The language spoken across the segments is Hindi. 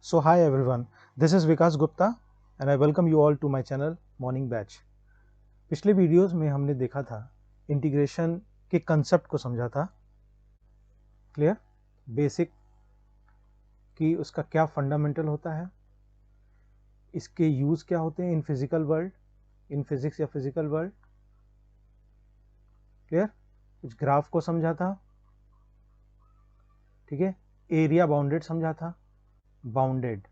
So hi everyone, this is Vikas Gupta and I welcome you all to my channel Morning Batch. पिछले वीडियोस में हमने देखा था इंटीग्रेशन के कंसेप्ट को समझा था, क्लियर, बेसिक कि उसका क्या फंडामेंटल होता है, इसके यूज क्या होते हैं in physical world, in physics या फिजिकल वर्ल्ड, क्लियर, कुछ ग्राफ को समझा था, ठीक है, एरिया बाउंडेड समझा था, बाउंडेड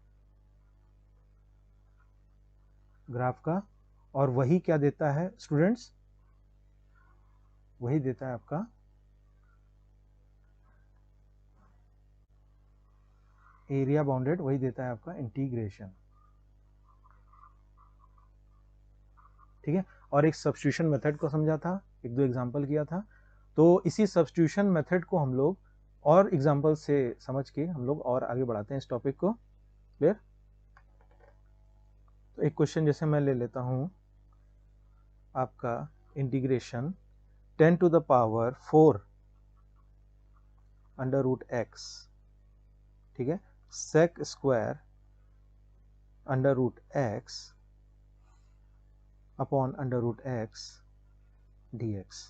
ग्राफ का, और वही क्या देता है स्टूडेंट्स, वही देता है आपका एरिया बाउंडेड, वही देता है आपका इंटीग्रेशन, ठीक है। और एक सब्स्टिट्यूशन मेथड को समझा था, एक दो एग्जांपल किया था। तो इसी सब्स्टिट्यूशन मेथड को हम लोग और एग्जांपल से समझ के हम लोग और आगे बढ़ाते हैं इस टॉपिक को, क्लियर। तो एक क्वेश्चन जैसे मैं ले लेता हूं आपका integration 10 to the power 4 under root X, ठीक है, sec square under root X upon under root X D x,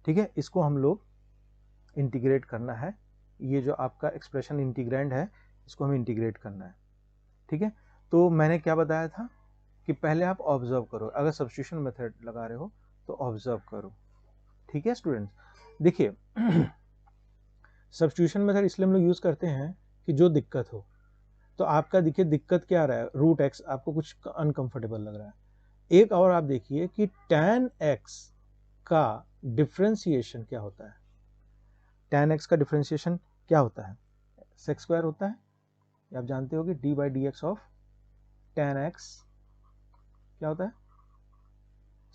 ठीक है। इसको हम लोग इंटीग्रेट करना है, ये जो आपका एक्सप्रेशन इंटीग्रैंड है इसको हमें इंटीग्रेट करना है, ठीक है। तो मैंने क्या बताया था कि पहले आप ऑब्जर्व करो, अगर सब्स्टिट्यूशन मेथड लगा रहे हो तो ऑब्जर्व करो, ठीक है स्टूडेंट्स। देखिए सब्स्टिट्यूशन मेथड इसलिए हम लोग यूज करते हैं कि जो दिक्कत हो, तो आपका देखिए दिक्कत क्या आ रहा है, रूट एक्स आपको कुछ अनकंफर्टेबल लग रहा है। एक और आप देखिए कि tan x का डिफरेंशिएशन क्या होता है, tan x का डिफरेंशिएशन क्या होता है, सेक स्क्वायर होता है, आप जानते हो कि d by D x of tan x क्या होता है,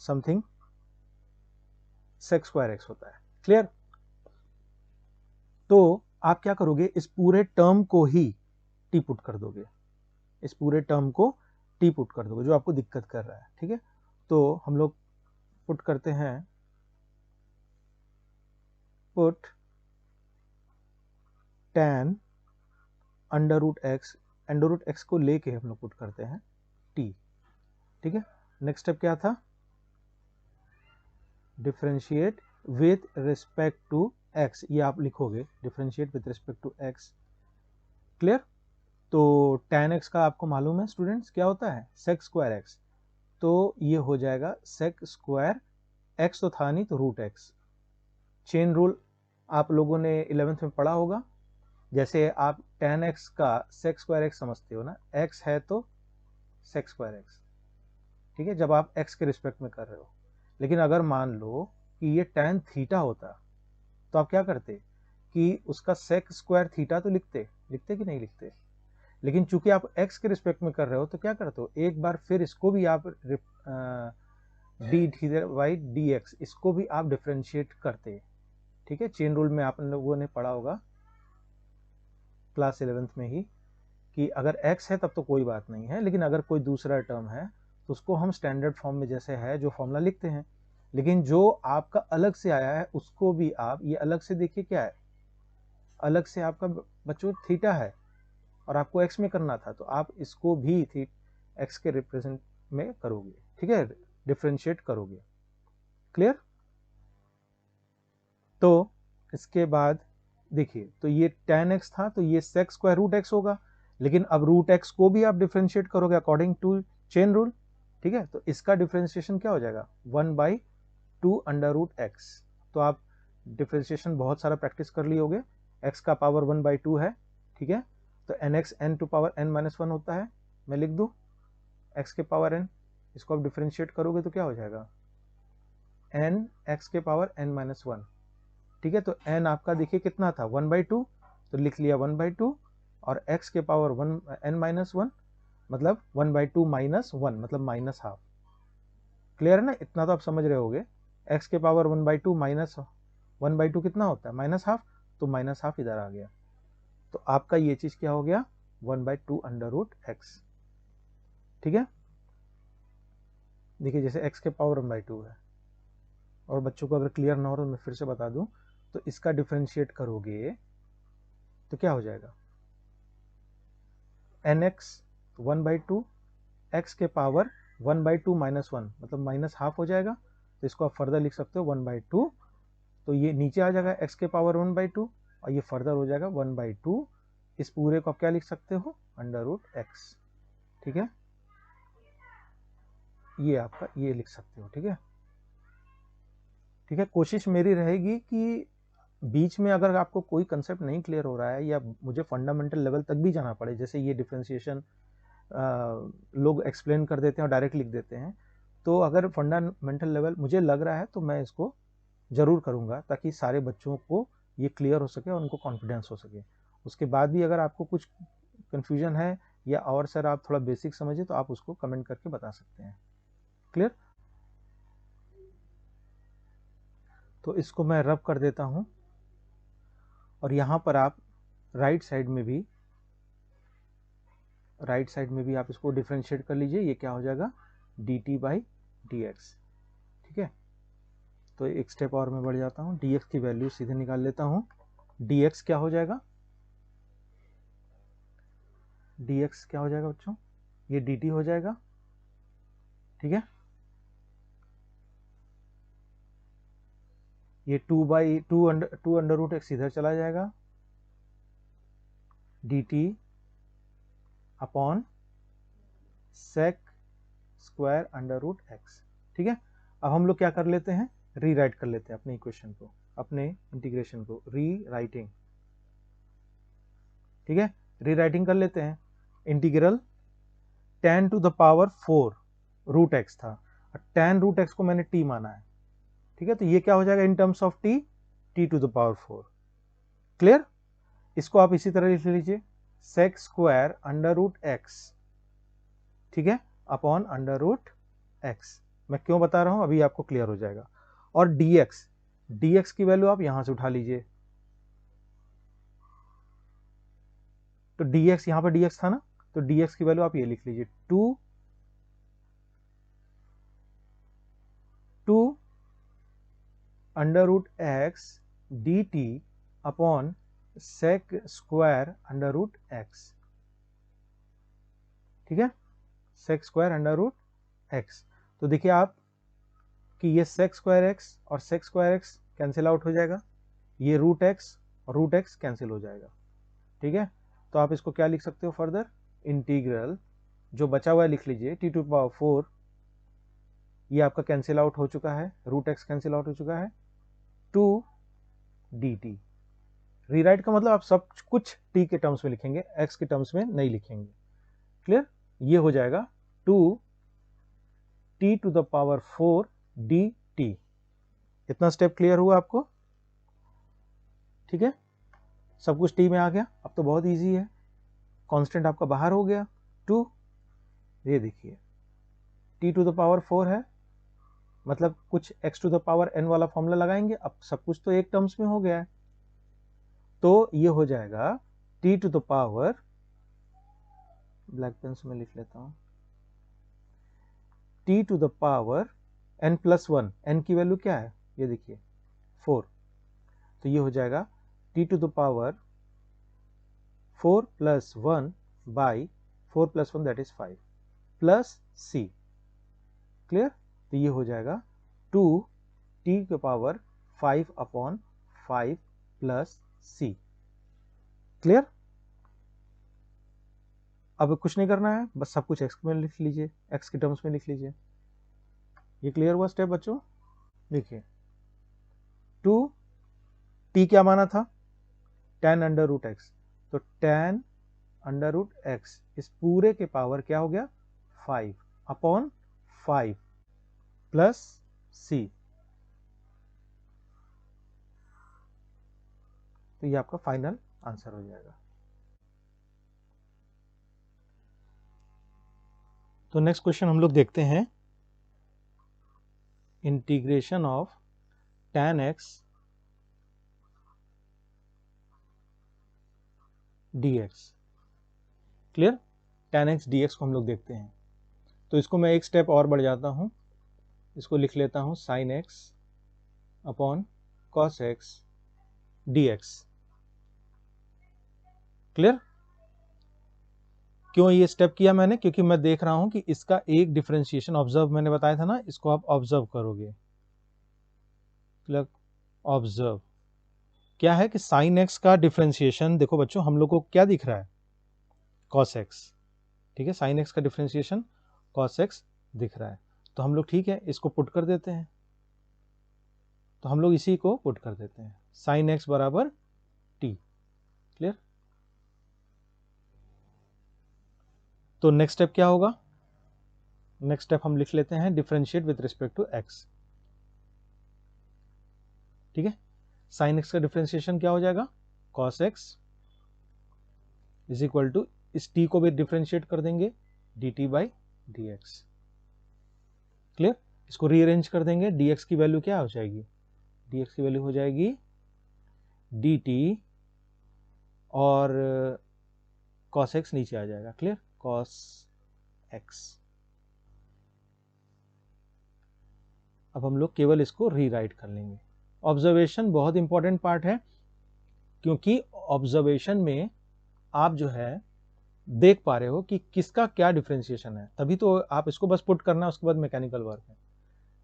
समथिंग सेक स्क्वायर x होता है, क्लियर। तो आप क्या करोगे, इस पूरे टर्म को ही टी पुट कर दोगे, इस पूरे टर्म को टी पुट कर दोगे जो आपको दिक्कत कर रहा है, ठीक है। तो हम लोग पुट करते हैं, put tan under root X को लेके हम लोग पुट करते हैं t, ठीक है। नेक्स्ट स्टेप क्या था, differentiate with respect to x, ये आप लिखोगे differentiate with respect to x, clear. तो tan x का आपको मालूम है स्टूडेंट्स क्या होता है, सेक स्क्वायर x, तो ये हो जाएगा सेक स्क्वायर x, तो था नहीं तो रूट x। चेन रूल आप लोगों ने 11th में पढ़ा होगा, जैसे आप tan x का सेक स्क्वायर x समझते हो ना, x है तो सेक स्क्वायर x, ठीक है, जब आप x के रिस्पेक्ट में कर रहे हो। लेकिन अगर मान लो कि ये tan थीटा होता तो आप क्या करते कि उसका सेक स्क्वायर थीटा तो लिखते लिखते कि नहीं लिखते, लेकिन चूंकि आप x के रिस्पेक्ट में कर रहे हो तो क्या करते हो, एक बार फिर इसको भी आप D theta by D x, इसको भी आप डिफ्रेंशिएट करते, ठीक है। चेन रूल में आप लोगों ने पढ़ा होगा क्लास 11th में ही कि अगर x है तब तो कोई बात नहीं है, लेकिन अगर कोई दूसरा टर्म है तो उसको हम स्टैंडर्ड फॉर्म में जैसे है जो फॉर्मूला लिखते हैं, लेकिन जो आपका अलग से आया है उसको भी आप ये अलग से देखिए, क्या है अलग से आपका बच्चों थीटा है और आपको x में करना था, तो आप इसको भी x के रिप्रेजेंट में करोगे, ठीक है, डिफ्रेंशिएट करोगे, क्लियर। तो इसके बाद देखिए, तो ये tan x था तो ये सेक स्क्वायर रूट x होगा, लेकिन अब रूट x को भी आप डिफ्रेंशिएट करोगे अकॉर्डिंग टू चेन रूल, ठीक है। तो इसका डिफ्रेंशिएशन क्या हो जाएगा, 1/2 अंडर रूट x। तो आप डिफ्रेंशिएशन बहुत सारा प्रैक्टिस कर लिए होगे, x का पावर 1/2 है, ठीक है। तो nx n to power n-1 होता है, मैं लिख दूं x के पावर n, इसको आप डिफ्रेंशिएट करोगे तो क्या हो जाएगा, n x के पावर n-1, ठीक है। तो n आपका देखिए कितना था 1/2, तो लिख लिया 1/2, और x के पावर n-1 मतलब 1/2 -1 मतलब माइनस हाफ, क्लियर है ना, इतना तो आप समझ रहे होगे। x के पावर 1/2 माइनस 1/2 कितना होता है, माइनस हाफ, तो माइनस हाफ इधर आ गया, तो आपका ये चीज क्या हो गया 1/2 अंडर रूट एक्स, ठीक है। देखिए जैसे x के पावर 1/2 है, और बच्चों को अगर क्लियर ना हो तो मैं फिर से बता दूं, तो इसका डिफरेंशिएट करोगे तो क्या हो जाएगा, एन एक्स 1/2, एक्स के पावर 1/2 -1 मतलब माइनस हाफ हो जाएगा, तो इसको आप फर्दर लिख सकते हो 1/2, तो ये नीचे आ जाएगा एक्स के पावर 1/2 और ये फर्दर हो जाएगा 1/2, इस पूरे को आप क्या लिख सकते हो, √x, ठीक है, ये आपका ये लिख सकते हो, ठीक है। ठीक है, कोशिश मेरी रहेगी कि बीच में अगर आपको कोई कंसेप्ट नहीं क्लियर हो रहा है या मुझे फंडामेंटल लेवल तक भी जाना पड़े, जैसे ये डिफरेंशिएशन लोग एक्सप्लेन कर देते हैं और डायरेक्ट लिख देते हैं, तो अगर फंडामेंटल लेवल मुझे लग रहा है तो मैं इसको ज़रूर करूँगा ताकि सारे बच्चों को ये क्लियर हो सके और उनको कॉन्फिडेंस हो सके। उसके बाद भी अगर आपको कुछ कन्फ्यूजन है या और सर आप थोड़ा बेसिक समझे तो आप उसको कमेंट करके बता सकते हैं। क्लियर? तो इसको मैं रब कर देता हूँ और यहाँ पर आप राइट साइड में भी आप इसको डिफ्रेंशिएट कर लीजिए, ये क्या हो जाएगा, dt/dx, ठीक है। तो एक स्टेप और मैं बढ़ जाता हूँ, dx की वैल्यू सीधे निकाल लेता हूँ, dx क्या हो जाएगा, dx क्या हो जाएगा बच्चों, ये dt हो जाएगा, ठीक है। ये 2 अंडर रूट एक्स इधर चला जाएगा, dt upon sec square under root X, ठीक है। अब हम लोग क्या कर लेते हैं, रीराइट कर लेते हैं अपने इक्वेशन को, अपने इंटीग्रेशन को, रीराइटिंग, ठीक है, रीराइटिंग कर लेते हैं। Integral tan to the power 4 root X था, tan रूट एक्स को मैंने t माना है, ठीक है, तो ये क्या हो जाएगा in terms of t to the power 4। Clear? इसको आप इसी तरह लिख लीजिए, sec square under root X, ठीक है, अपॉन अंडर रूट एक्स। मैं क्यों बता रहा हूं, अभी आपको क्लियर हो जाएगा। और dx की वैल्यू आप यहां से उठा लीजिए, तो dx यहां पर dx था ना, तो dx की वैल्यू आप ये लिख लीजिए, 2 under root X dt upon sec square under root X, ठीक है, sec square under root X. तो देखिए आप कि ये सेक स्क्वायर एक्स और sec square X cancel out हो जाएगा, ये रूट एक्स और रूट एक्स कैंसिल हो जाएगा, ठीक है। तो आप इसको क्या लिख सकते हो फर्दर, इंटीग्रल जो बचा हुआ है लिख लीजिए, t टू पावर 4, ये आपका कैंसिल आउट हो चुका है, रूट एक्स कैंसिल आउट हो चुका है, 2 dt। रीराइट का मतलब आप सब कुछ t के टर्म्स में लिखेंगे, x के टर्म्स में नहीं लिखेंगे। क्लियर? ये हो जाएगा 2 t to the power 4 dt। इतना स्टेप क्लियर हुआ आपको? ठीक है, सब कुछ t में आ गया, अब तो बहुत इजी है, कांस्टेंट आपका बाहर हो गया 2, ये देखिए t टू द पावर 4 है, मतलब कुछ x to the power n वाला फॉर्मूला लगाएंगे, अब सब कुछ तो एक टर्म्स में हो गया है, तो ये हो जाएगा t to the power, black pen से मैं लिख लेता हूं, t टू द पावर n+1, n की वैल्यू क्या है, ये देखिए 4, तो ये हो जाएगा t to the power 4 + 1 by 4 + 1 that is 5 plus c। Clear? तो ये हो जाएगा 2t के पावर 5/5 प्लस c। क्लियर? अब कुछ नहीं करना है, बस सब कुछ x में लिख लीजिए, x के टर्म्स में लिख लीजिए। ये क्लियर हुआ स्टेप बच्चों? देखिए 2t क्या माना था, tan अंडर रूट एक्स, तो tan अंडर रूट एक्स इस पूरे के पावर क्या हो गया 5/5 प्लस c, तो ये आपका फाइनल आंसर हो जाएगा। तो नेक्स्ट क्वेश्चन हम लोग देखते हैं, integration of tan x dx। Clear? tan x dx को हम लोग देखते हैं, तो इसको मैं एक स्टेप और बढ़ जाता हूं, इसको लिख लेता हूं sin x upon cos x dx। Clear? क्यों ये स्टेप किया मैंने, क्योंकि मैं देख रहा हूं कि इसका एक डिफरेंशिएशन ऑब्जर्व, मैंने बताया था ना, इसको आप ऑब्जर्व करोगे। ऑब्जर्व क्या है कि साइन एक्स का डिफरेंशिएशन, देखो बच्चों हम लोग को क्या दिख रहा है, कॉस एक्स। ठीक है, साइन एक्स का डिफरेंशिएशन कॉस एक्स दिख रहा है। तो हम लोग ठीक है इसको पुट कर देते हैं, तो हम लोग इसी को पुट कर देते हैं, साइन एक्स बराबर टी। क्लियर। तो नेक्स्ट स्टेप क्या होगा, नेक्स्ट स्टेप हम लिख लेते हैं differentiate with respect to X. ठीक है, साइन एक्स का डिफरेंशिएशन क्या हो जाएगा, cos X is equal to, इस टी को भी डिफरेंशिएट कर देंगे, D T by D X. Clear. इसको रीअरेंज कर देंगे, dx की वैल्यू क्या हो जाएगी, dx की वैल्यू हो जाएगी dt और cos x नीचे आ जाएगा। Clear, cos x। अब हम लोग केवल इसको रीराइट कर लेंगे। ऑब्जर्वेशन बहुत इंपॉर्टेंट पार्ट है, क्योंकि ऑब्जर्वेशन में आप जो है देख पा रहे हो कि किसका क्या डिफरेंशिएशन है, तभी तो आप इसको बस पुट करना है, उसके बाद मैकेनिकल वर्क है।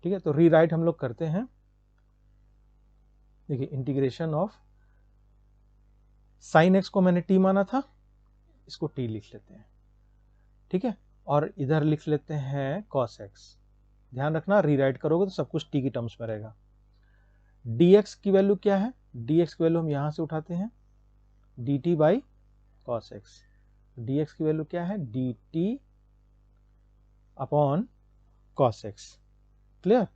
ठीक है, तो रीराइट हम लोग करते हैं। देखिए इंटीग्रेशन ऑफ साइन एक्स को मैंने टी माना था, इसको टी लिख लेते हैं। ठीक है, और इधर लिख लेते हैं cos x। ध्यान रखना रीराइट करोगे तो सब कुछ टी की टर्म्स में रहेगा। dx की वैल्यू क्या है, dx की वैल्यू हम यहां से उठाते हैं, dt by cos x। dx की वैल्यू क्या है, dt upon cos x। Clear.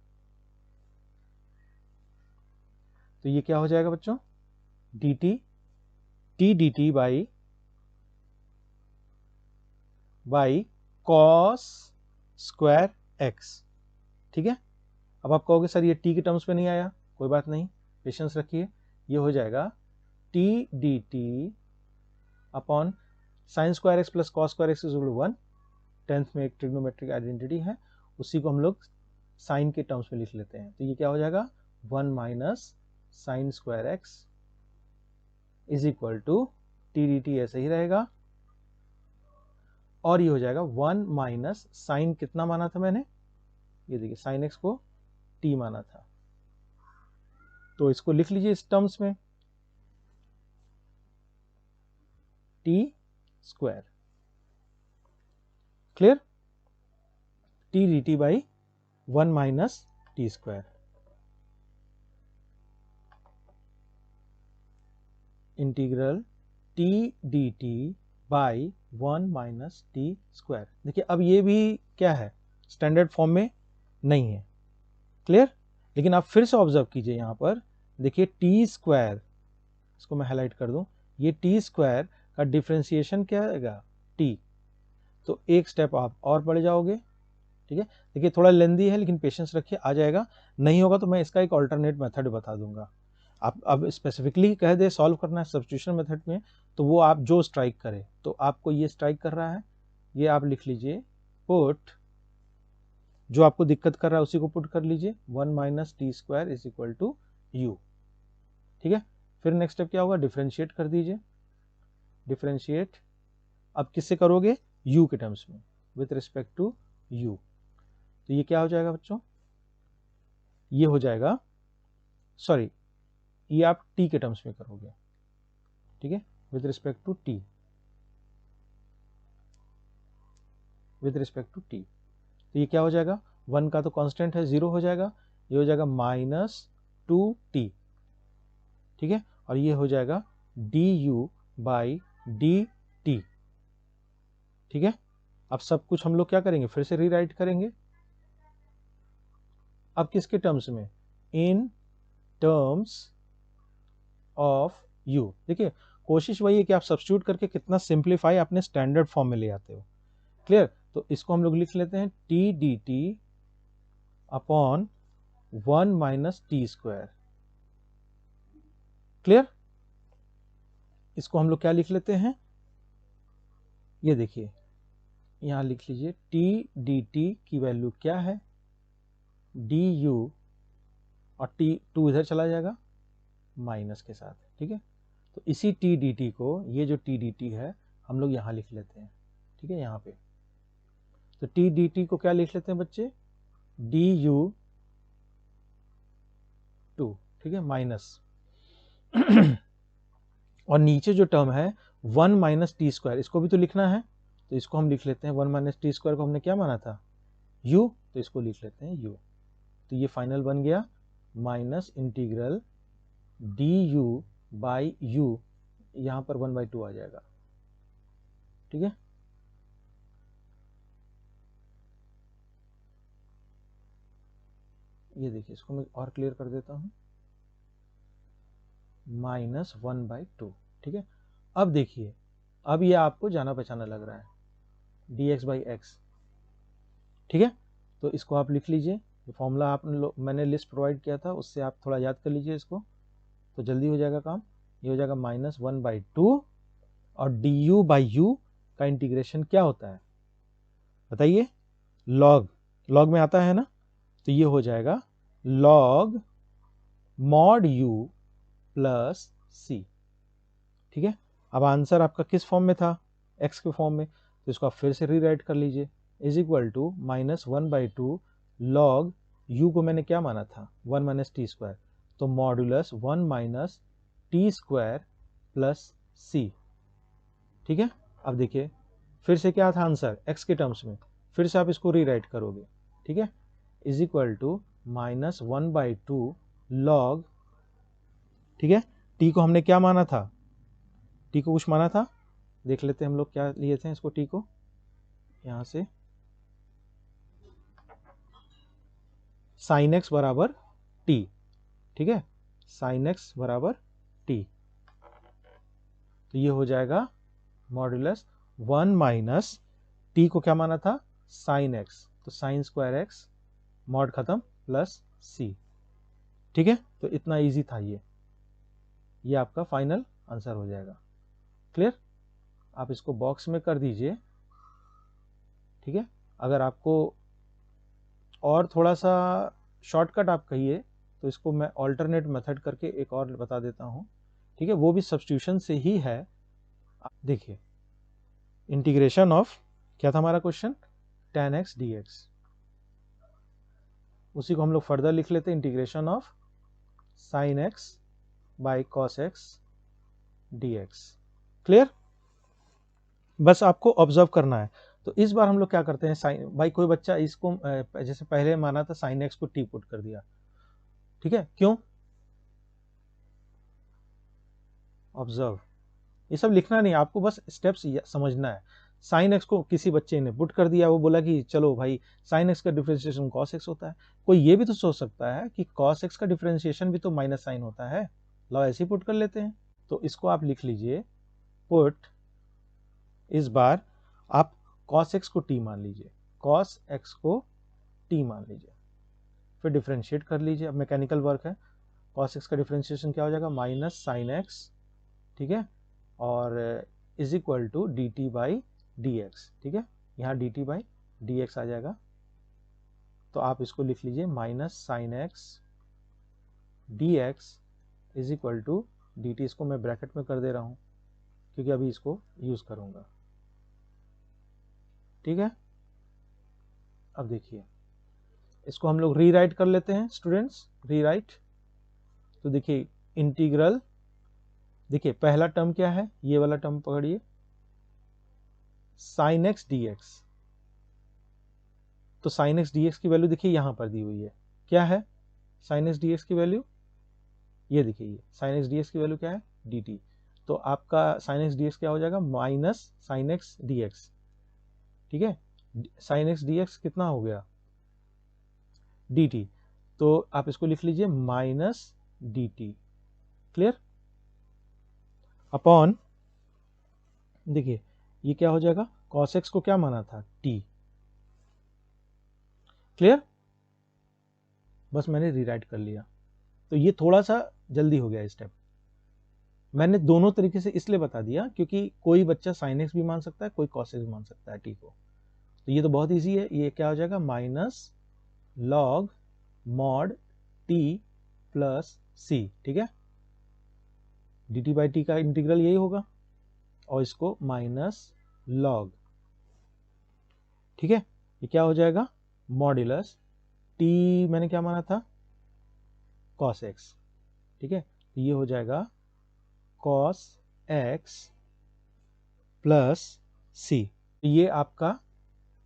तो ये क्या हो जाएगा बच्चों, dt t dt by cos square x। ठीक है, अब आप कहोगे सर ये t के टर्म्स में नहीं आया, कोई बात नहीं, पेशेंस रखिए। ये हो जाएगा t dt upon sine square X plus cos square X is equal to 1। 10th में एक ट्रिग्नोमेट्रिक आइडेंटिटी है, उसी को हम लोग साइन के टर्म्स में लिख लेते हैं। तो ये क्या हो जाएगा, 1 minus sine square X is equal to T D T ऐसे ही रहेगा, और ये हो जाएगा 1 माइनस साइन, कितना माना था मैंने, ये देखिए साइन एक्स को t माना था, तो इसको लिख लीजिए इस टर्म्स में, t square. Clear, t dt by 1 minus T square integral t dt by 1 minus T square. देखिए अब ये भी क्या है, स्टैंडर्ड फॉर्म में नहीं है। क्लियर, लेकिन आप फिर से ऑब्जर्व कीजिए यहाँ पर, देखिए टी स्क्वायर, इसको मैं हाईलाइट कर दूं, ये टी स्क्वायर का डिफरेंशिएशन क्या आएगा, टी। तो एक स्टेप आप और बढ़ जाओगे। ठीक है, देखिए थोड़ा लेंदी है लेकिन पेशेंस रखिए, आ जाएगा। नहीं होगा तो मैं इसका एक ऑल्टरनेट मेथड बता दूंगा। आप अब स्पेसिफिकली कह दे सॉल्व करना है सब्स्टिट्यूशन मेथड में, तो वो आप जो स्ट्राइक करें, तो आपको ये स्ट्राइक कर रहा है, ये आप लिख लीजिए पुट, जो आपको दिक्कत कर रहा है उसी को पुट कर लीजिए, 1 minus T square is equal to U. ठीक है, फिर नेक्स्ट स्टेप क्या होगा, डिफरेंशिएट कर दीजिए। डिफरेंशिएट अब किससे करोगे, u के टर्म्स में, विथ रिस्पेक्ट टू u। तो ये क्या हो जाएगा बच्चों, ये हो जाएगा, सॉरी ये आप t के टर्म्स में करोगे। ठीक है, with respect to t, with respect to t। तो ये क्या हो जाएगा, 1 का तो कांस्टेंट है, 0 हो जाएगा, ये हो जाएगा माइनस 2t। ठीक है, और ये हो जाएगा du बाई dt। ठीक है, अब सब कुछ हम लोग क्या करेंगे, फिर से रीराइट करेंगे। अब किसके टर्म्स में, इन टर्म्स ऑफ u। देखिए कोशिश वही है कि आप सब्स्टिट्यूट करके कितना सिंप्लीफाई अपने स्टैंडर्ड फॉर्म में ले आते हो। क्लियर, तो इसको हम लोग लिख लेते हैं t dt upon 1 minus T square. Clear, इसको हम लोग क्या लिख लेते हैं, ये देखिए यहां लिख लीजिए t dt की वैल्यू क्या है, du, और t2 इधर चला जाएगा माइनस के साथ। ठीक है, तो इसी t dt को, ये जो t dt है हम लोग यहां लिख लेते हैं। ठीक है, यहाँ पे। तो टी डी टी को क्या लिख लेते हैं बच्चे, डी यू टू, ठीक है, माइनस और नीचे जो टर्म है 1 माइनस टी स्क्वायर, इसको भी तो लिखना है, तो इसको हम लिख लेते हैं 1 माइनस टी स्क्वायर को हमने क्या माना था, u, तो इसको लिख लेते हैं u। तो ये फाइनल बन गया minus integral D you by you, यहाँ पर 1/2 आ जाएगा, ठीक है। ये देखिए, इसको मैं और क्लियर कर देता हूँ, माइनस 1/2, ठीक है। अब देखिए, अब ये आपको जाना पहचाना लग रहा है, dx बाई एक्स, ठीक है। तो इसको आप लिख लीजिए, ये फॉर्मूला मैंने लिस्ट प्रोवाइड किया था, उससे आप थोड़ा याद कर लीजिए इसको, तो जल्दी हो जाएगा काम। ये हो जाएगा माइनस 1/2, और डी यू बाई यू का इंटीग्रेशन क्या होता है बताइए, लॉग, लॉग में आता है ना, तो ये हो जाएगा log mod you plus C, ठीक है। अब आंसर आपका किस फॉर्म में था, एक्स के फॉर्म में, तो इसको आप फिर से रीराइट कर लीजिए, is equal to minus 1/2 log u को मैंने क्या माना था 1 माइनस टी स्क्वायर, तो modulus 1 minus T square plus C, ठीक है। अब देखिए फिर से क्या था आंसर एक्स के टर्म्स में, फिर से आप इसको रीराइट करोगे, ठीक है, is equal to minus 1/2 log, ठीक है, टी को हमने क्या माना था, टी को कुछ माना था, देख लेते हैं हम लोग क्या लिए थे इसको, टी को यहां से साइन एक्स बराबर टी, ठीक है, साइन एक्स बराबर टी, तो ये हो जाएगा मॉड्यूलस 1 माइनस टी को क्या माना था साइन एक्स, तो साइन स्क्वायर एक्स मॉड खत्म प्लस सी, ठीक है। तो इतना इजी था ये आपका फाइनल आंसर हो जाएगा, क्लियर। आप इसको बॉक्स में कर दीजिए, ठीक है। अगर आपको और थोड़ा सा शॉर्टकट आप कहिए तो इसको मैं ऑल्टरनेट मेथड करके एक और बता देता हूँ, ठीक है, वो भी सब्स्टिट्यूशन से ही है। देखिए इंटीग्रेशन ऑफ, क्या था हमारा क्वेश्चन, tan x dx, उसी को हम लोग फर्दर लिख लेते हैं, integration of sine x by cos x dx, clear. बस आपको ऑब्जर्व करना है। तो इस बार हम लोग क्या करते हैं, साइन, भाई कोई बच्चा इसको जैसे पहले माना था साइन एक्स को टी पुट कर दिया, ठीक है, क्यों, ऑब्जर्व, ये सब लिखना नहीं, आपको बस स्टेप्स समझना है। साइन एक्स को किसी बच्चे ने पुट कर दिया, वो बोला कि चलो भाई साइन एक्स का डिफरेंशिएशन कॉस एक्स होता है, कोई ये भी तो सोच सकता है कि कॉस एक्स का डिफरेंशिएशन भी तो माइनस साइन होता है, लो ऐसे ही पुट कर लेते हैं। तो इसको आप लिख लीजिए, पुट, इस बार आप कॉस एक्स को टी मान लीजिए, कॉस एक्स को टी मान लीजिए, फिर डिफरेंशिएट कर लीजिए, अब मैकेनिकल वर्क है, कॉस एक्स का डिफरेंशिएशन क्या हो जाएगा माइनस साइन एक्स, ठीक है, और is equal to d T by D x, ठीक है, यहाँ d T by D x आ जाएगा, तो आप इसको लिख लीजिए minus sine x D x is equal to d t, इसको मैं ब्रैकेट में कर दे रहा हूँ क्योंकि अभी इसको यूज करूंगा, ठीक है। अब देखिए इसको हम लोग रीराइट कर लेते हैं स्टूडेंट्स, रीराइट, तो देखिए इंटीग्रल, देखिए पहला टर्म क्या है, ये वाला टर्म पकड़िए, साइन एक्स डी एक्स, तो साइन एक्स डी एक्स की वैल्यू देखिए यहां पर दी हुई है, क्या है साइन एक्स डी एक्स की वैल्यू, ये देखिए ये साइन एक्स डी एक्स की वैल्यू क्या है डी टी, तो आपका साइन एक्स डी एक्स क्या हो जाएगा minus sine x D x, ठीक है, साइन एक्स डी एक्स कितना हो गया डी टी, तो आप इसको लिख लीजिए minus D T, clear, upon, देखिए ये क्या हो जाएगा, cos x को क्या माना था t, क्लियर, बस मैंने रीराइट कर लिया, तो ये थोड़ा सा जल्दी हो गया स्टेप, मैंने दोनों तरीके से इसलिए बता दिया क्योंकि कोई बच्चा sin x भी मान सकता है, कोई cos x भी मान सकता है t को, तो ये तो बहुत इजी है, ये क्या हो जाएगा minus log mod t plus C, ठीक है, डी टी बाई टी का इंटीग्रल यही होगा, और इसको माइनस लॉग ठीक है, ये क्या हो जाएगा, मॉड्यूलस टी मैंने क्या माना था, cos x, ठीक है, तो ये हो जाएगा cos x प्लस सी, ये आपका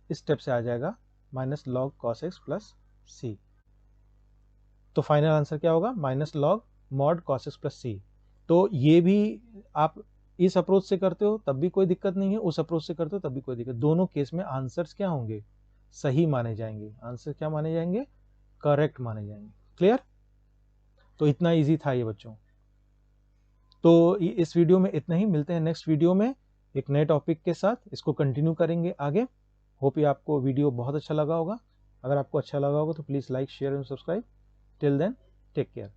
इस स्टेप से आ जाएगा minus log cos x plus C. तो फाइनल आंसर क्या होगा, minus log mod cos x plus C. तो ये भी आप इस अप्रोच से करते हो तब भी कोई दिक्कत नहीं है, उस अप्रोच से करते हो तब भी कोई दिक्कत, दोनों केस में आंसर्स क्या होंगे, सही माने जाएंगे, आंसर क्या माने जाएंगे, करेक्ट माने जाएंगे। क्लियर? तो इतना इजी था ये बच्चों। तो इस वीडियो में इतना ही, मिलते हैं नेक्स्ट वीडियो में एक नए टॉपिक के साथ, इसको कंटिन्यू करेंगे आगे। होप ये आपको वीडियो बहुत अच्छा लगा होगा। अगर आपको अच्छा लगा होगा तो please like share and subscribe. Till then take care.